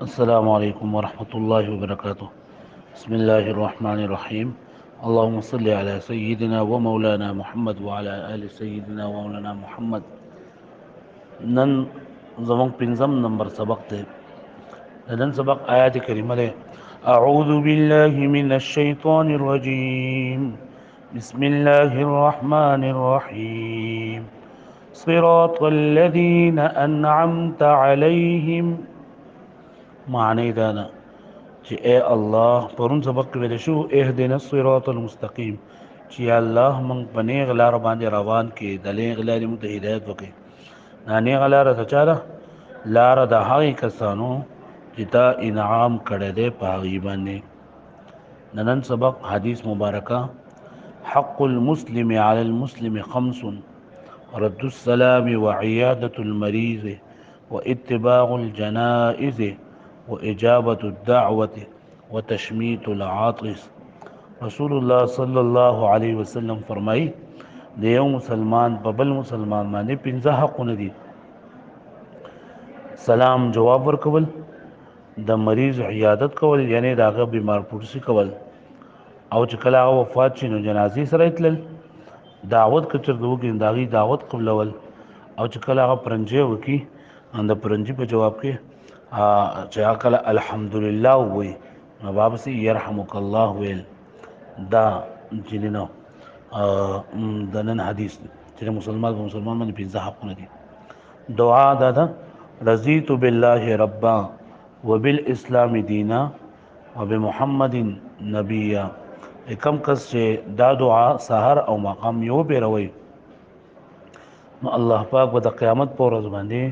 अस्सलामु अलैकुम वरहमतुल्लाहि वबरकातुह। बिस्मिल्लाहिर्रहमानिर्रहीम। अल्लाहुम्मा सल्लि अला सय्यिदिना व मौलाना मुहम्मद व अला आलि सय्यिदिना व मौलाना मुहम्मद। नन ज़मों पिंज़म नंबर सबक थे। नन सबक आयत करीमा है। अऊज़ु बिल्लाहि मिनश शैतानिर रजीम। बिस्मिल्लाहिर रहमानिर रहीम। सिरातल लज़ीना अनअमता अलैहिम। माने दाना कि ए अल्लाह परुन सबक वेले शो एहदिना सिरातल मुस्तकीम कि अल्लाह मंग बने गलार बांधे रवान के दले गलारी मुत हिदायत वके नाने गलार सचारा लार दहाई कसानो जिता इनाम करे दे पागी बने। ननन सबक हदीस मुबारका हक़्क़ुल मुस्लिम अलल मुस्लिम खम्सुन रद्दुस सलाम व इयादतुल मरीज़ व इत्तिबाउल जनाइज़ व इजाबतुद दाअवत व तशमीतुल आतिस। रसूलुल्लाह सल्लल्लाहु अलैहि वसल्लम फरमाई देव मुसलमान बबल मुसलमान माने पिंजा हक़ुन दी। सलाम जवाब वर्कवल, द मरीज़ इयादत कवल यानी दागा बीमार पुरसी कवल, او چې کله هغه وفات شي نو جنازې سره تلل، دعوت که چېرته وکړي د هغې دعوت قبلول، او چې کله هغه پرنجی وکړي د پرنجي په جواب کې چې هغه کله الحمدلله ووایي نو بیا پسې یرحمک الله ویل. دا چې نو د نن حدیث دی چې مسلمان په مسلمان باندې پنځه حقونه دي. دعا دا ده رضیت بالله ربا وبالاسلام دینا وبمحمد نبیا. کم کس چې دا دعا سحر او مقام یو پیروي نو الله پاک به د قیامت پر ورځ باندې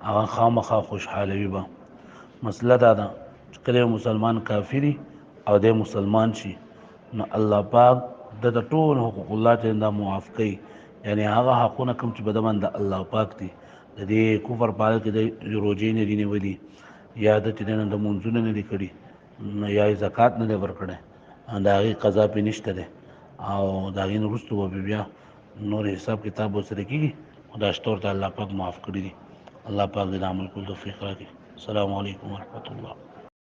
هغه خامخا خوشحالوي. به مسله دا ده چې کله مسلمان کافری او د مسلمان شي نو الله پاک د ټول حقوق الله ته دا معاف کوي، یعنی هغه حقونه کوم چې بده باندې الله پاک دي د دې کفر پال کې د روزې نه دي نیولي یا د چې د منځونه نه دي کړي یا زکات نه دی ورکړی د هغې قضا پې نشته دی او د هغې نه وروسته به بیا نور حساب کتاب ورسره کېږي. خو دا شته ورته الله پاک معاف کړي دي. الله پاک دې د عمل کولو توفیق راکړي. السلام علیکم ورحمة الله.